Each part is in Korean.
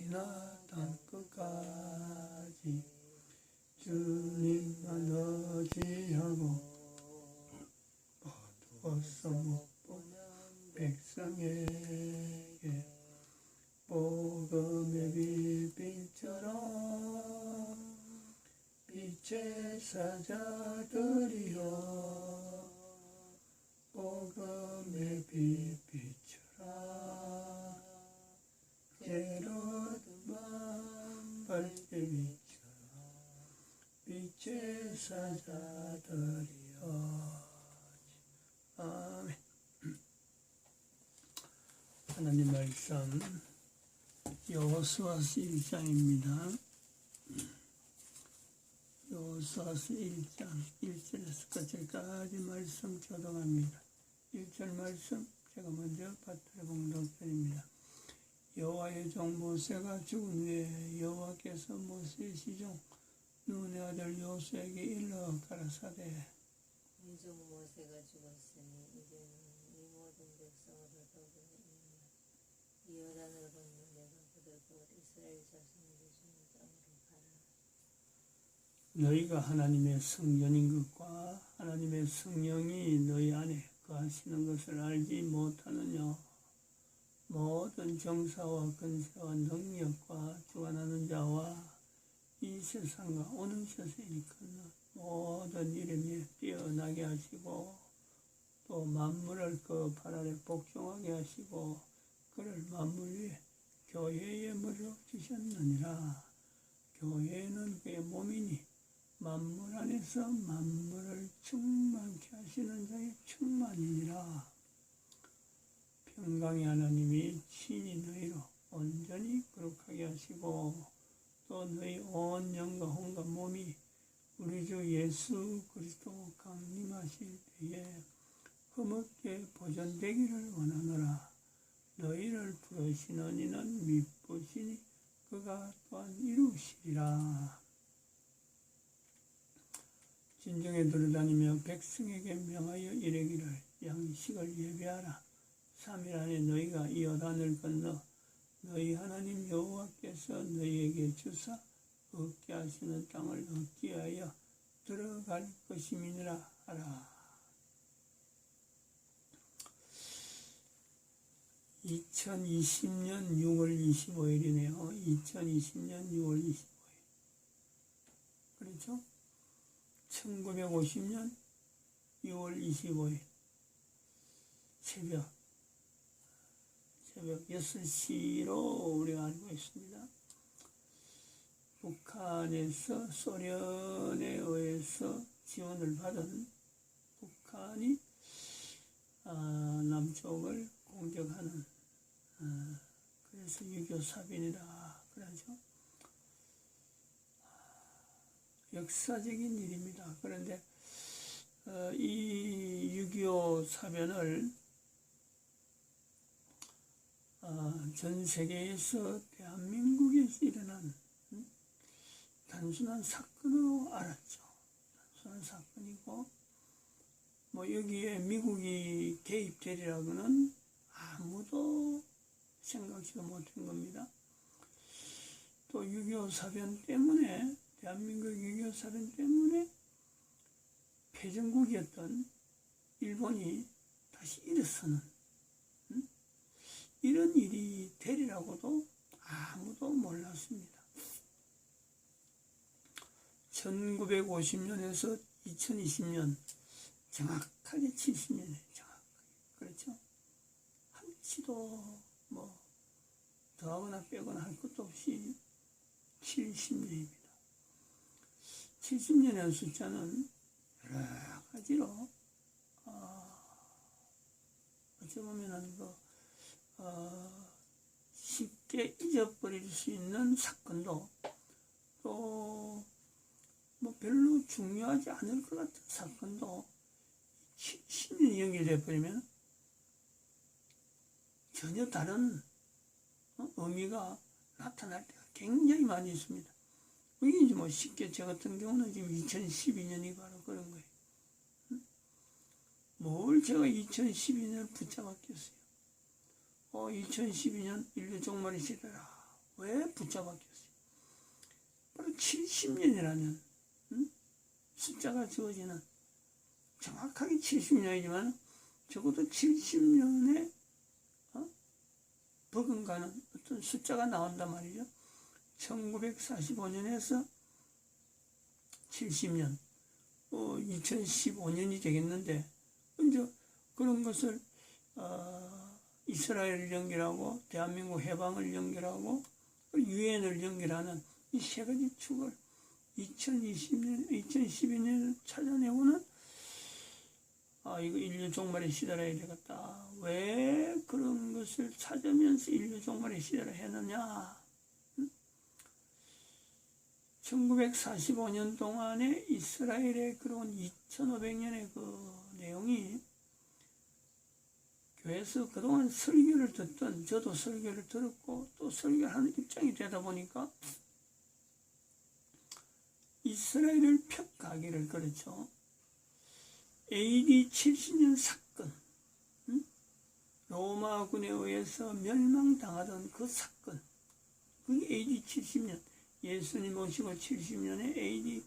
끝이나 땅끝까지 주님만 의지하고 어서 못 보는 백성에게 복음의 빛처럼 빛의 사자들이여 복음의 빛처럼 게으르던 밝게 빛처럼 빛의 사자들이여. 아멘. 하나님 말씀 여호수아서 1장입니다. 여호수아서 1장 1절에서 끝까지 말씀 교독합니다. 1절 말씀 제가 먼저 받들어 봉독드립니다. 여호와의 종 모세가 죽은 후에 여호와께서 모세의 시종 눈의 아들 여호수아에게 일러 가라사대 네 종 모세가 죽었으니 이제는 이 모든 백성을 더불어 이 요단을 건너 내가 그들 곧 이스라엘 자손에게 주는 땅으로 가라. 너희가 하나님의 성전인 것과 하나님의 성령이 너희 안에 거하시는 것을 알지 못하느냐. 모든 정사와 권세와 능력과 주관하는 자와 이 세상과 오는 세상에 일컫는 모든 이름에 뛰어나게 하시고 또 만물을 그 발 아래 복종하게 하시고 그를 만물 위에 교회의 머리로 주셨느니라. 교회는 그의 몸이니 만물 안에서 만물을 충만케 하시는 자의 충만이니라. 평강의 하나님이 친히 너희로 온전히 거룩하게 하시고 또 너희 온 영과 혼과 몸이 우리 주 예수 그리스도 강림하실 때에 흠없게 보존되기를 원하노라. 너희를 부르시는 이는 미쁘시니 그가 또한 이루시리라. 진정에 돌아다니며 백성에게 명하여 이르기를 양식을 예배하라. 3일 안에 너희가 이 요단을 건너 너희 하나님 여호와께서 너희에게 주사 얻게 하시는 땅을 얻기 위하여 들어갈 것임이니라 하라. 2020년 6월 25일이네요. 2020년 6월 25일. 그렇죠? 1950년 6월 25일 새벽 6시로 우리가 알고 있습니다. 북한에서 소련에 의해서 지원을 받은 북한이 남쪽을 공격하는 그래서 6.25 사변이라 그러죠. 역사적인 일입니다. 그런데 이 6.25 사변을 전 세계에서 대한민국에서 일어난 단순한 사건으로 알았죠. 단순한 사건이고 여기에 미국이 개입되리라고는 아무도 생각지도 못한 겁니다. 또 6.25 사변 때문에 대한민국 6.25 사변 때문에 패전국이었던 일본이 다시 일어서는 이런 일이 되리라고도 아무도 몰랐습니다. 1950년에서 2020년 정확하게 70년이에요. 정확하게. 그렇죠? 한치도 더하거나 빼거나 할 것도 없이 70년입니다. 70년의 숫자는 여러 가지로 어찌 보면은 쉽게 잊어버릴 수 있는 사건도 또 별로 중요하지 않을 것 같은 사건도 70년이 연결돼 버리면 전혀 다른 의미가 나타날 때가 굉장히 많이 있습니다. 이게 쉽게 저 같은 경우는 지금 2012년이 바로 그런 거예요. 뭘 제가 2012년을 붙잡았겠어요. 2012년 인류 종말이 시대라. 왜 붙잡았겠어요? 바로 70년이라는 숫자가 지어지는, 정확하게 70년이지만 적어도 70년에 버금가는 어떤 숫자가 나온단 말이죠. 1945년에서 70년, 2015년이 되겠는데, 이제 그런 것을 이스라엘을 연결하고 대한민국 해방을 연결하고 유엔을 연결하는 이 세 가지 축을 2020년, 2012년을 찾아내고는 이거 인류 종말의 시대라 해야 되겠다. 왜 그런 것을 찾으면서 인류 종말의 시대를 했느냐? 1945년 동안에 이스라엘의 그런 2500년의 그 내용이 교회에서 그동안 설교를 듣던, 저도 설교를 들었고 또 설교하는 입장이 되다 보니까 이스라엘을 펴가기를, 그렇죠. AD 70년 사건, 로마군에 의해서 멸망당하던 그 사건, 그게 AD 70년, 예수님 오시고 70년에 AD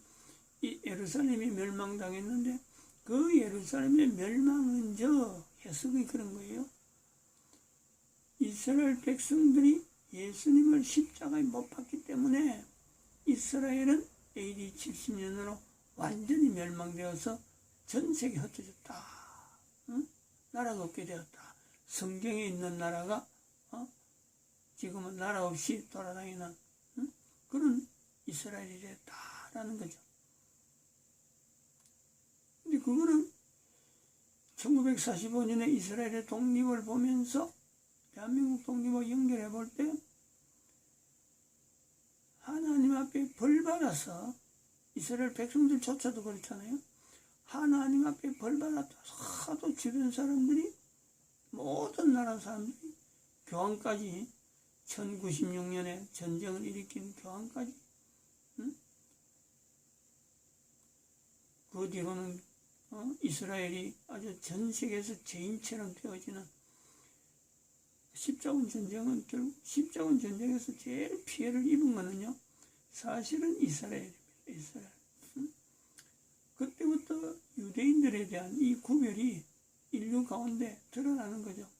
예루살렘이 멸망당했는데, 그 예루살렘의 멸망은 해석이 그런 거예요. 이스라엘 백성들이 예수님을 십자가에 못 박기 때문에 이스라엘은 AD 70년으로 완전히 멸망되어서 전 세계에 흩어졌다. 나라가 없게 되었다. 성경에 있는 나라가 지금은 나라 없이 돌아다니는 그런 이스라엘이 됐다라는 거죠. 근데 그거는 1945년에 이스라엘의 독립을 보면서 대한민국 독립을 연결해 볼 때 하나님 앞에 벌 받아서, 이스라엘 백성들조차도 그렇잖아요. 하나님 앞에 벌 받았다. 하도 주변 사람들이, 모든 나라 사람들이, 교황까지 1096년에 전쟁을 일으킨 교황까지, 그 뒤로는 이스라엘이 아주 전 세계에서 죄인처럼 되어지는 십자군 전쟁은, 결국 십자군 전쟁에서 제일 피해를 입은 거는요, 사실은 이스라엘입니다. 이스라엘. 그때부터 유대인들에 대한 이 구별이 인류 가운데 드러나는 거죠.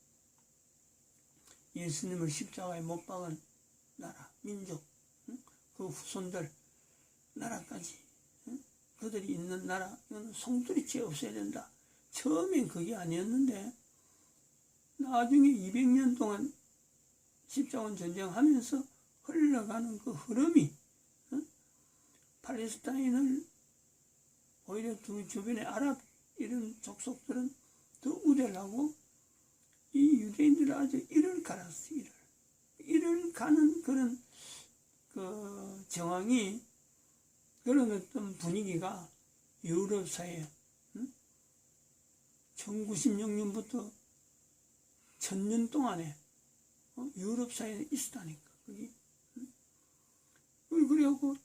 예수님을 십자가에 못 박은 나라, 민족, 그 후손들, 나라까지, 그들이 있는 나라, 이거는 송두리째 없애야 된다. 처음엔 그게 아니었는데 나중에 200년 동안 십자군 전쟁하면서 흘러가는 그 흐름이, 팔레스타인을 오히려 두 주변의 아랍 이런 족속들은 더 우대하고 이 유대인들은 아주 이를 갈았어. 이를 가는 그런 그 정황이, 그런 어떤 분위기가 유럽 사회에 1096년부터 1000년 동안에 유럽 사회에 있었다니까. 그게. 그래갖고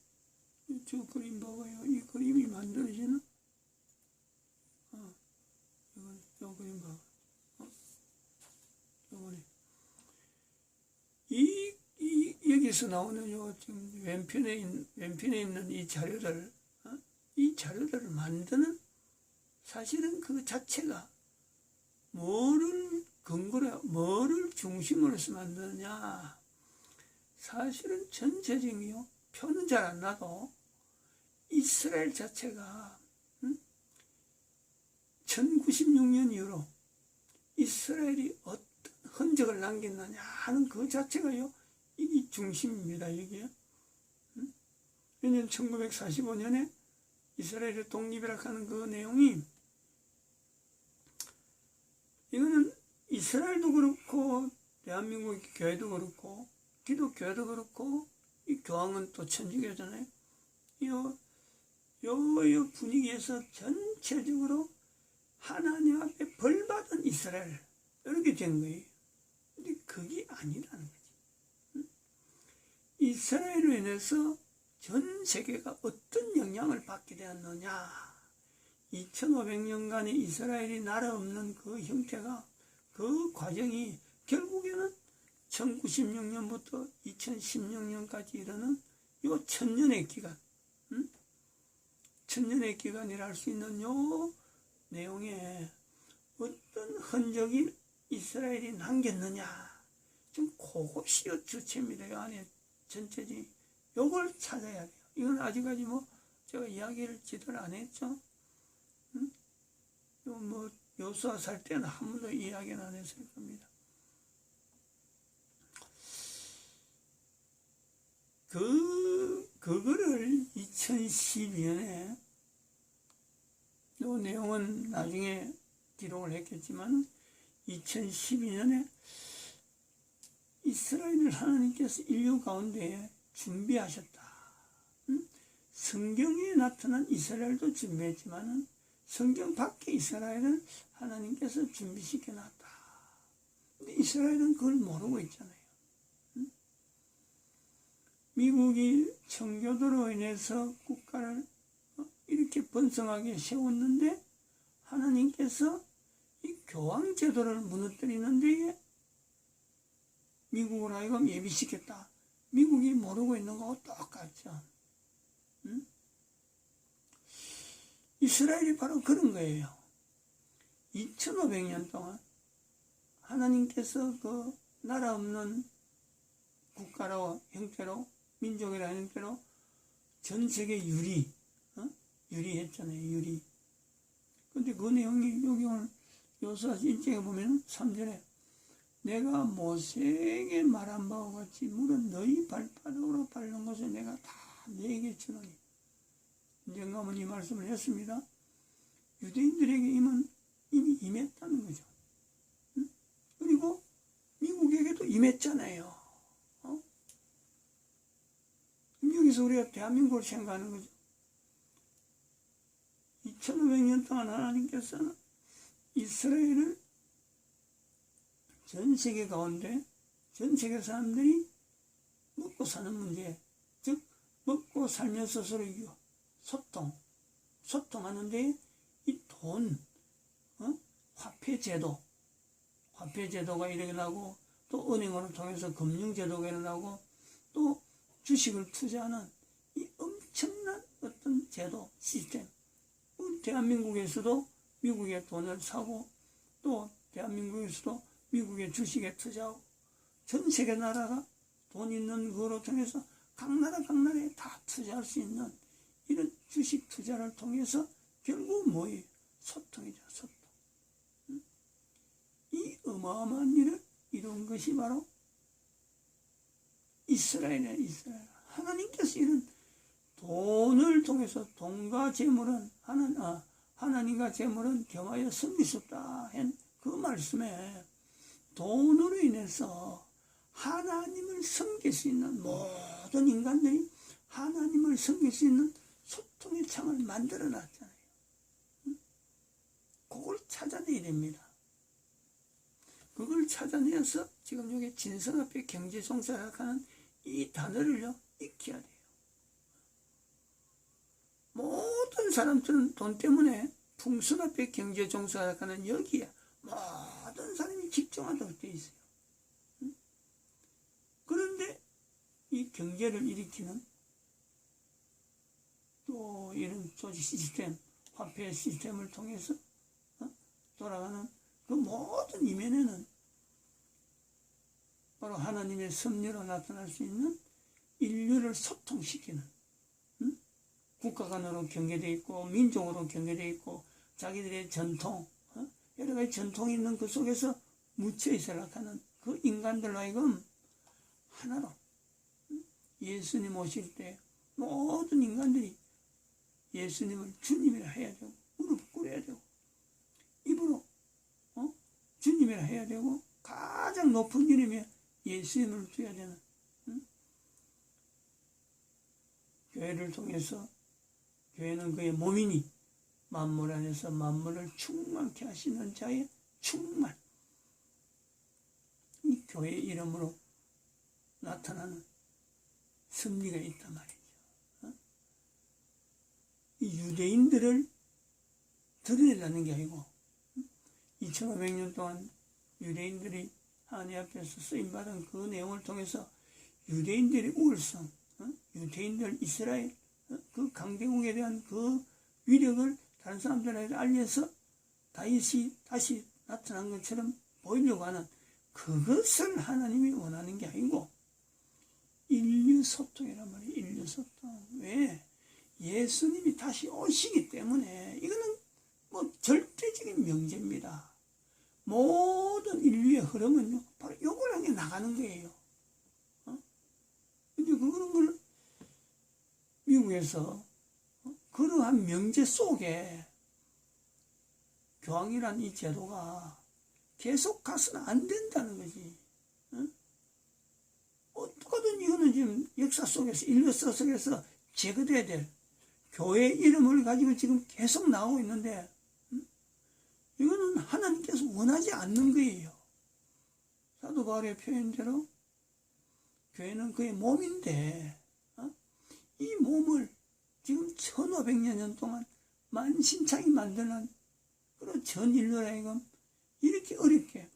저 그림 봐봐요. 이 그림이 만들어지는, 저 그림 봐봐. 요거네. 여기서 나오는 지금 왼편에 있는 이 자료들, 이 자료들을 만드는, 사실은 그 자체가 뭐를 근거로, 뭐를 중심으로 해서 만드느냐. 사실은 전체적이요. 표는 잘 안 나도 이스라엘 자체가 1096년 이후로 이스라엘이 어떤 흔적을 남겼느냐 하는 그 자체가요, 이게 중심입니다. 이게. 왜냐하면 1945년에 이스라엘의 독립이라 하는 그 내용이, 이거는 이스라엘도 그렇고 대한민국 교회도 그렇고 기독교회도 그렇고, 이 교황은 또 천주교잖아요. 요 분위기에서 전체적으로 하나님 앞에 벌받은 이스라엘, 이렇게 된 거예요. 근데 그게 아니라는 거지. 이스라엘로 인해서 전 세계가 어떤 영향을 받게 되었느냐. 2500년간의 이스라엘이 나라 없는 그 형태가, 그 과정이 결국에는 1096년부터 2016년까지 이르는 요 천년의 기간, 천년의 기간이라 할 수 있는 요 내용에 어떤 흔적이 이스라엘이 남겼느냐. 지금 그것이 주체입니다. 이 안에 전체지. 요걸 찾아야 돼요. 이건 아직까지 뭐 제가 이야기를 제대로 안 했죠. 요 뭐 요수아 살 때는 한 번도 이야기는 안 했을 겁니다. 그거를 2012년에 요 내용은 나중에 기록을 했겠지만 2012년에 이스라엘을 하나님께서 인류 가운데 준비하셨다. 성경에 나타난 이스라엘도 준비했지만 성경 밖의 이스라엘은 하나님께서 준비시켜 놨다. 근데 이스라엘은 그걸 모르고 있잖아요. 미국이 청교도로 인해서 국가를 이렇게 번성하게 세웠는데 하나님께서 이 교황제도를 무너뜨리는 데에 미국을 하여금 예비시켰다. 미국이 모르고 있는 거하고 똑같죠. 이스라엘이 바로 그런 거예요. 2500년 동안 하나님께서 그 나라 없는 국가로 형태로 민족이라 형태로 전 세계 유리했잖아요. 유리. 근데 그 내용이 여기 오늘 요수아 1장에 보면 3절에 내가 모세에게 말한 바와 같이 물은 너희 발바닥으로 밟는 것을 내가 다 너에게 주노니. 언젠가는 이 말씀을 했습니다. 유대인들에게 이미 임했다는 거죠. 그리고 미국에게도 임했잖아요. 여기서 우리가 대한민국을 생각하는 거죠. 2500년 동안 하나님께서는 이스라엘을 전 세계 가운데 전 세계 사람들이 먹고 사는 문제, 즉 먹고 살면서 서로 소통하는데 이 돈, 화폐제도가 일어나고 또 은행으로 통해서 금융제도가 일어나고 또 주식을 투자하는 이 엄청난 어떤 제도, 시스템. 대한민국에서도 미국의 돈을 사고 또 대한민국에서도 미국의 주식에 투자하고 전 세계 나라가 돈 있는 그거로 통해서 각 나라에 다 투자할 수 있는 이런 주식 투자를 통해서 결국 뭐예요? 소통이죠. 소통. 이 어마어마한 일을 이룬 것이 바로 이스라엘이에요. 이스라엘. 하나님께서 이런 돈을 통해서 돈과 재물은 하나님과 재물은 겸하여 섬길 수 없다 한 그 말씀에 돈으로 인해서 하나님을 섬길 수 있는 모든 인간들이 하나님을 섬길 수 있는 소통의 창을 만들어 놨잖아요. 그걸 찾아내야 됩니다. 그걸 찾아내서 지금 여기 진성 앞에 경제종사학하는 이 단어를요 익혀야 돼요. 모든 사람들은 돈 때문에 풍선 앞에 경제종사학하는 여기에 모든 사람이 집중하도록 되어 있어요. 그런데 이 경제를 일으키는 또 이런 조직 시스템, 화폐 시스템을 통해서 돌아가는 그 모든 이면에는 바로 하나님의 섭리로 나타날 수 있는 인류를 소통시키는 국가 간으로 경계되어 있고 민족으로 경계되어 있고 자기들의 전통, 여러 가지 전통이 있는 그 속에서 묻혀 있으라고 그 인간들로 하여금 하나로 예수님 오실 때 모든 인간들이 예수님을 주님이라 해야 되고 무릎 꿇어야 되고 입으로 주님이라 해야 되고 가장 높은 이름에 예수님을 줘야 되는 교회를 통해서 교회는 그의 몸이니 만물 안에서 만물을 충만케 하시는 자의 충만, 이 교회 이름으로 나타나는 섭리가 있단 말이죠. 이 유대인들을 드러내라는 게 아니고 2500년 동안 유대인들이 하나님 앞에서 쓰임받은 그 내용을 통해서 유대인들의 우월성, 유대인들 이스라엘 그 강대국에 대한 그 위력을 다른 사람들에게 알려서 다윗이 다시 나타난 것처럼 보이려고 하는 그것을 하나님이 원하는 게 아니고 인류 소통이란 말이에요. 인류 소통. 왜? 예수님이 다시 오시기 때문에 이거는 뭐 절대적인 명제입니다. 모든 인류의 흐름은요 바로 요걸 향해 나가는 거예요. 근데 그런 걸 미국에서 그러한 명제 속에 교황이란 이 제도가 계속 가서는 안 된다는 거지. 어떻게든 이거는 지금 역사 속에서 인류 속에서 제거돼야 될 교회 이름을 가지고 지금 계속 나오고 있는데 이거는 하나님께서 원하지 않는 거예요. 사도 바울의 표현대로 교회는 그의 몸인데 이 몸을 지금 1500년 동안 만신창이 만드는 그런 전 인류를 하여금 이렇게 어렵게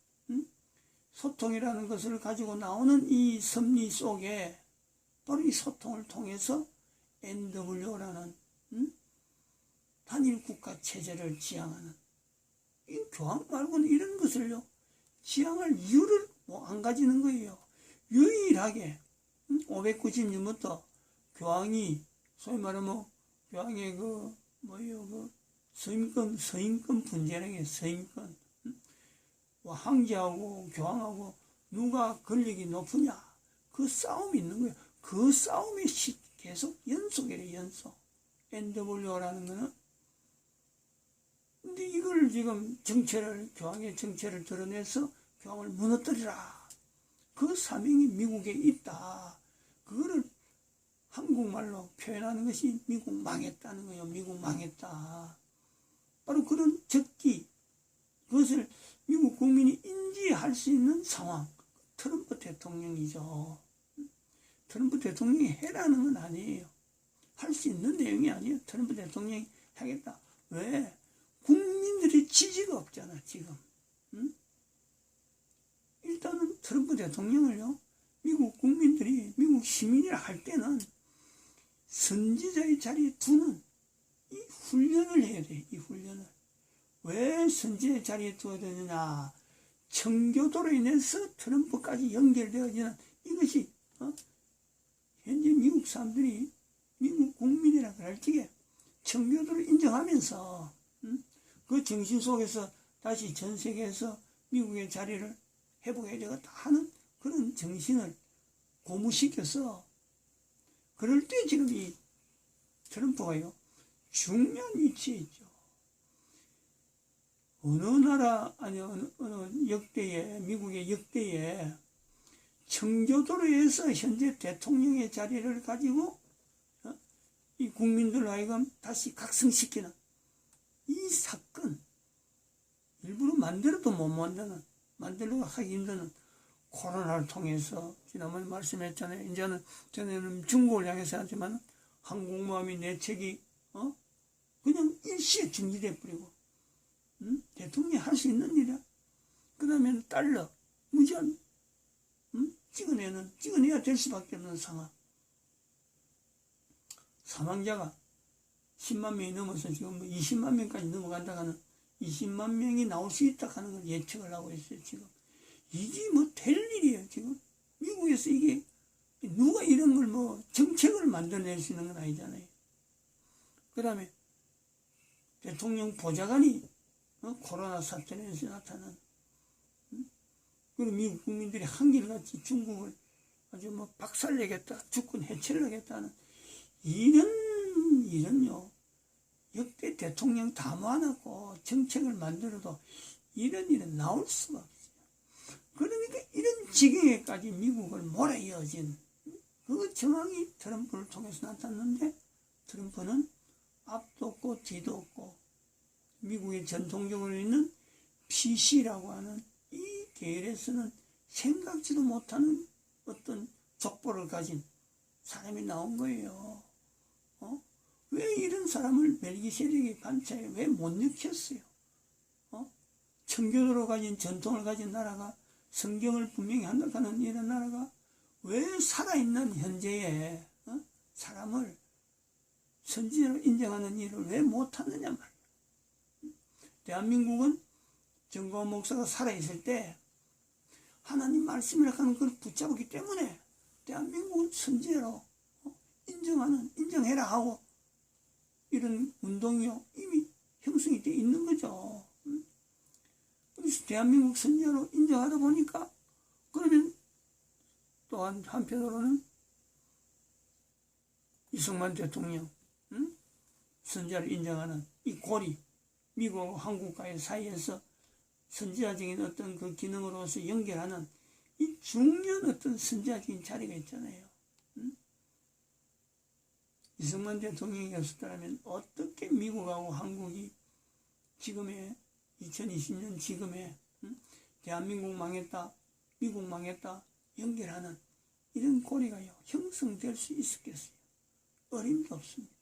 소통이라는 것을 가지고 나오는 이 섭리 속에 바로 이 소통을 통해서 NW라는 단일 국가 체제를 지향하는 이 교황 말고는 이런 것을요 지향할 이유를 뭐 안 가지는 거예요. 유일하게 590년부터 교황이 소위 말하면 교황의 그 서임권 분쟁이라는 게 서임권 황제하고 교황하고 누가 권력이 높으냐 그 싸움이 있는 거예요. 그 싸움이 계속 연속이래 연속. NW라는 거는 근데 이걸 지금 교황의 정체를 드러내서 교황을 무너뜨리라. 그 사명이 미국에 있다. 그거를 한국말로 표현하는 것이 미국 망했다는 거예요. 미국 망했다. 바로 그런 적기 그것을 미국 국민이 인지할 수 있는 상황. 트럼프 대통령이죠. 트럼프 대통령이 해라는 건 아니에요. 할 수 있는 내용이 아니에요. 트럼프 대통령이 하겠다. 왜? 국민들의 지지가 없잖아 지금. 일단은 트럼프 대통령을요 미국 국민들이 미국 시민이라 할 때는 선지자의 자리에 두는 이 훈련을 해야 돼. 이 훈련을. 왜 선지자의 자리에 두어야 되느냐. 청교도로 인해서 트럼프까지 연결되어지는 이것이 현재 미국 사람들이 미국 국민이라 그럴 적에 청교도를 인정하면서 그 정신 속에서 다시 전 세계에서 미국의 자리를 회복해야 되겠다 하는 그런 정신을 고무시켜서 그럴 때 지금 이 트럼프가요 중요한 위치에 있죠. 어느 나라 아니 어느 역대에 미국의 역대에 청교도로에서 현재 대통령의 자리를 가지고 이 국민들로 하여금 다시 각성시키는 이 사건 일부러 만들어도 못 만들려고 하기 힘드는 코로나를 통해서 지난번에 말씀했잖아요. 이제는 전에는 중국을 향해서 하지만 한국마음이 내책이 그냥 일시에 중지돼 버리고 대통령이 할 수 있는 일이야. 그 다음에는 달러 무제한 찍어내야 될 수밖에 없는 상황. 사망자가 10만 명이 넘어서 지금 20만 명까지 넘어간다 하는 20만 명이 나올 수 있다 하는 걸 예측을 하고 있어요. 지금 이게 뭐 될 일이에요. 지금 미국에서 이게 누가 이런 걸 뭐 정책을 만들어낼 수 있는 건 아니잖아요. 그 다음에 대통령 보좌관이 코로나 사태에서 나타난 그리고 미국 국민들이 한결같이 중국을 아주 뭐 박살내겠다, 주권 해체를 하겠다는 이런요 역대 대통령 담화하고 정책을 만들어도 이런 일은 나올 수가 없어요. 그러니까 이런 지경에까지 미국을 몰아이어진 그 정황이 트럼프를 통해서 나타났는데 트럼프는 앞도 없고 뒤도 없고 미국의 전통적으로 있는 PC라고 하는 이 계열에서는 생각지도 못하는 어떤 족보를 가진 사람이 나온 거예요. 왜 이런 사람을 멜기세덱의 반차에 왜 못 넣겠어요? 청교도로 가진 전통을 가진 나라가 성경을 분명히 한다 하는 이런 나라가 왜 살아있는 현재에 사람을 선지자로 인정하는 일을 왜 못하느냐 말이야. 대한민국은 정광훈 목사가 살아있을 때 하나님 말씀이라 하는 걸 붙잡았기 때문에 대한민국은 선지자로 인정해라 하고 이런 운동이요 이미 형성이 되어 있는 거죠. 그래서 대한민국 선지자로 인정하다 보니까 그러면 또한 한편으로는 이승만 대통령 선지자를 인정하는 이 고리 미국과 한국과의 사이에서 선지자적인 어떤 그 기능으로서 연결하는 이 중요한 어떤 선지자적인 자리가 있잖아요. 이승만 대통령이 없었다면 어떻게 미국하고 한국이 지금의 2020년 지금의 대한민국 망했다, 미국 망했다 연결하는 이런 고리가요 형성될 수 있었겠어요? 어림도 없습니다.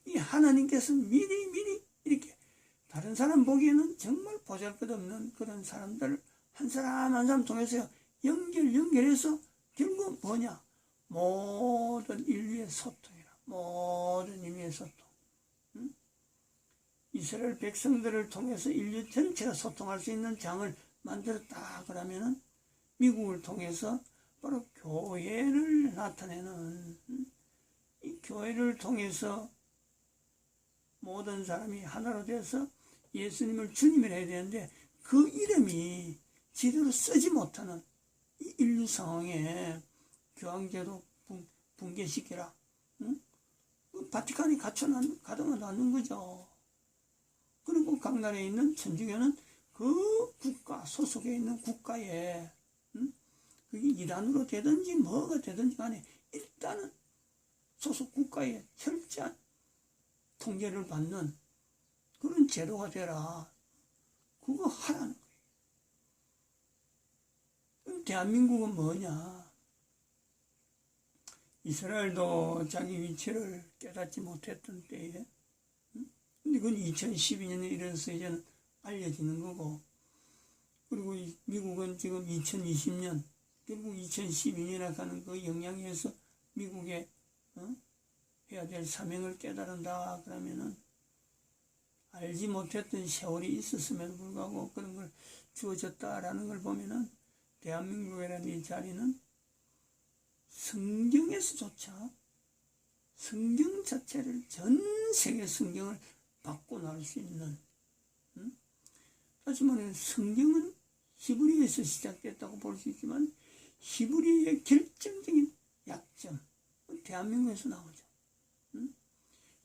이 하나님께서 미리 이렇게 다른 사람 보기에는 정말 보잘것없는 그런 사람들 한 사람 한 사람 통해서 연결해서 결국 뭐냐? 모든 인류의 소통이라. 모든 인류의 소통. 이스라엘 백성들을 통해서 인류 전체가 소통할 수 있는 장을 만들었다 그러면은 미국을 통해서 바로 교회를 나타내는 이 교회를 통해서 모든 사람이 하나로 돼서 예수님을 주님이라 해야 되는데 그 이름이 제대로 쓰지 못하는 이 인류 상황에 교황제로 붕괴시키라. 바티칸이 가둬놓는 거죠. 그리고 각 나라에 있는 천주교는 그 국가 소속에 있는 국가에 그게 이란으로 되든지 뭐가 되든지 간에 일단은 소속 국가에 철저한 통제를 받는 그런 제도가 되라. 그거 하라는 거예요. 그럼 대한민국은 뭐냐? 이스라엘도 자기 위치를 깨닫지 못했던 때에 근데 그건 2012년에 이래서 이제는 알려지는 거고 그리고 미국은 지금 2020년 결국 2012년에 가는 그 영향에서 미국의 해야 될 사명을 깨달은다 그러면은 알지 못했던 세월이 있었음에도 불구하고 그런 걸 주어졌다라는 걸 보면은 대한민국이라는 이 자리는 성경에서조차 성경 자체를 전 세계 성경을 바꿔 나올 수 있는 다시 말해 성경은 히브리어에서 시작됐다고 볼 수 있지만 히브리어의 결정적인 약점 대한민국에서 나오죠.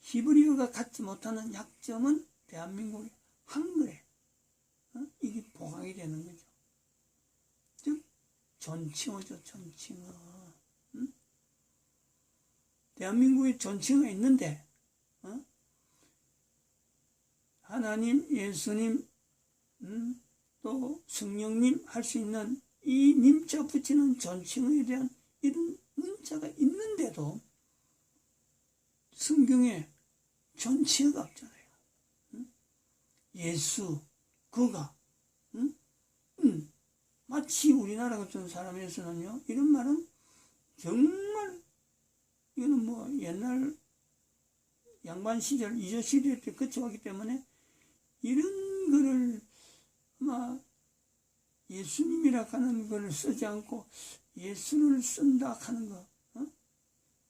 히브리어가 갖지 못하는 약점은 대한민국의 한글에 이게 보강이 되는 거죠. 즉 존칭어죠. 존칭어. 대한민국에 존칭어가 있는데 하나님, 예수님, 또 성령님 할 수 있는 이 님자 붙이는 존칭어에 대한 이런 문자가 있는데도 성경에 존칭어가 없잖아요. 예수, 그가, 마치 우리나라 같은 사람에서는요, 이런 말은 정말 이거는 뭐 옛날 양반 시절, 이조 시대 때 거쳐왔기 때문에 이런 거를 아마 예수님이라 하는 걸 쓰지 않고 예수를 쓴다 하는 거,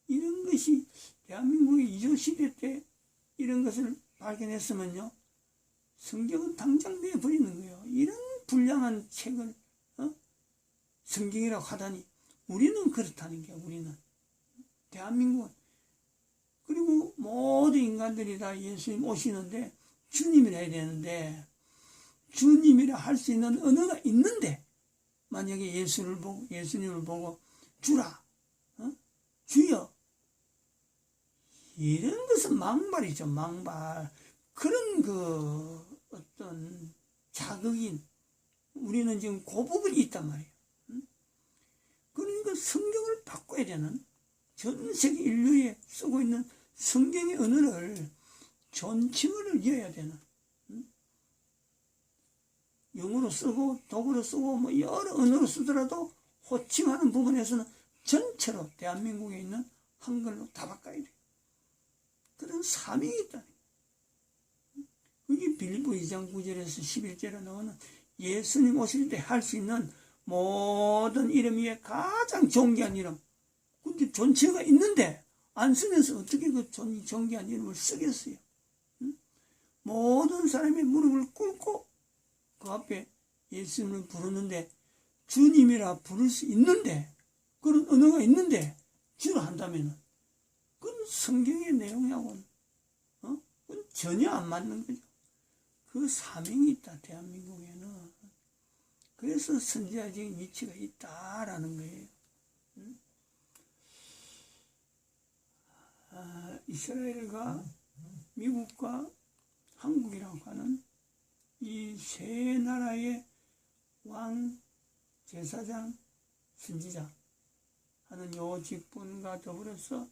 이런 것이 대한민국의 이조 시대 때 이런 것을 발견했으면요, 성경은 당장 내버리는 거예요. 이런 불량한 책을 성경이라고 하다니 우리는 그렇다는 게 우리는 대한민국은 그리고 모든 인간들이 다 예수님 오시는데 주님이라 해야 되는데 주님이라 할 수 있는 언어가 있는데 만약에 예수님을 보고 주라, 주여 이런 것은 망발이죠. 망발. 그런 그 어떤 자극인 우리는 지금 그 부분이 있단 말이에요. 그러니까 성경을 바꿔야 되는 전 세계 인류에 쓰고 있는 성경의 언어를 존칭어를 이어야 되는 영어로 쓰고 독어로 쓰고 뭐 여러 언어로 쓰더라도 호칭하는 부분에서는 전체로 대한민국에 있는 한글로 다 바꿔야 돼. 그런 사명이 있다는 거예요. 그게 빌립보 2장 9절에서 11절에 나오는 예수님 오실 때 할 수 있는 모든 이름 위에 가장 존귀한 이름. 근데 존재가 있는데 안 쓰면서 어떻게 그 존귀한 이름을 쓰겠어요? 응? 모든 사람이 무릎을 꿇고 그 앞에 예수님을 부르는데 주님이라 부를 수 있는데 그런 언어가 있는데 주라 한다면은 그건 성경의 내용하고는 그건 전혀 안 맞는 거죠. 그 사명이 있다 대한민국에는. 그래서 선지자적인 위치가 있다라는 거예요. 이스라엘과 미국과 한국이라고 하는 이 세 나라의 왕, 제사장, 선지자 하는 요 직분과 더불어서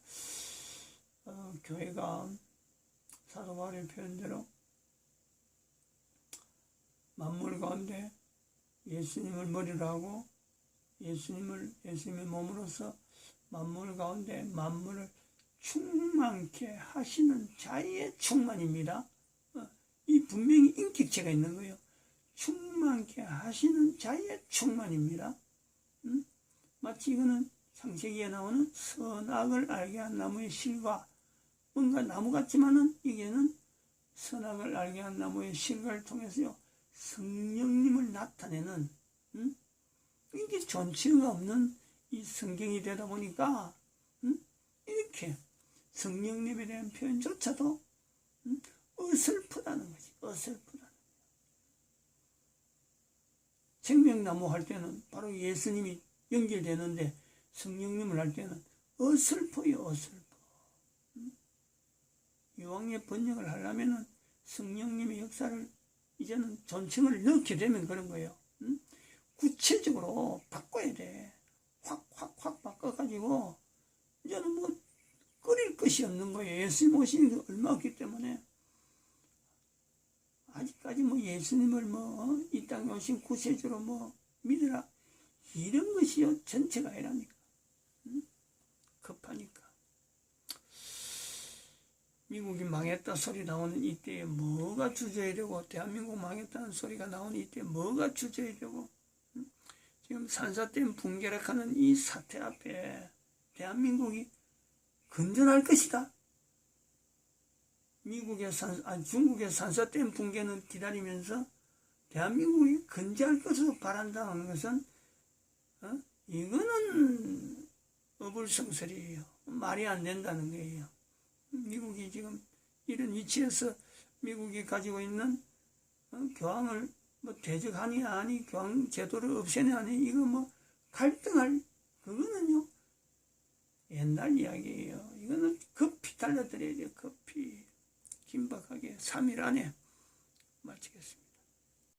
교회가 사도 바울의 표현대로 만물 가운데 예수님을 머리로 하고 예수님의 몸으로서 만물 가운데 만물을 충만케 하시는 자의 충만입니다. 이 분명히 인격체가 있는 거예요. 충만케 하시는 자의 충만입니다. 마치 이거는 창세기에 나오는 선악을 알게 한 나무의 실과 뭔가 나무 같지만은 이게는 선악을 알게 한 나무의 실과를 통해서요 성령님을 나타내는 이게 존치가 없는 이 성경이 되다 보니까 이렇게 성령님에 대한 표현조차도 어설프다는 거지. 어설프다는 거야. 생명나무 할 때는 바로 예수님이 연결되는데 성령님을 할 때는 어설퍼요. 어설퍼. 이왕의 번역을 하려면은 성령님의 역사를 이제는 존칭을 넣게 되면 그런 거예요. 구체적으로 바꿔야 돼. 확 바꿔가지고 이제는 뭐 끓일 것이 없는 거예요. 예수님 오시는 게 얼마 없기 때문에 아직까지 뭐 예수님을 뭐 이 땅에 오신 구세주로 뭐 믿으라 이런 것이요 전체가 아니라니까. 급하니까. 미국이 망했다 소리 나오는 이때에 뭐가 주저야 되고 대한민국 망했다는 소리가 나오는 이때에 뭐가 주저야 되고 지금 산사댐 붕괴락하는 이 사태 앞에 대한민국이 건전할 것이다. 중국의 산사댐 붕괴는 기다리면서 대한민국이 건재할 것으로 바란다는 것은 이거는 어불성설이에요. 말이 안 된다는 거예요. 미국이 지금 이런 위치에서 미국이 가지고 있는 교황을 뭐 대적하니 아니 교황 제도를 없애니 아니 이거 뭐 갈등할 그거는요 옛날 이야기예요. 이거는 급히 달려들어야 돼요. 급히 긴박하게 3일 안에 마치겠습니다.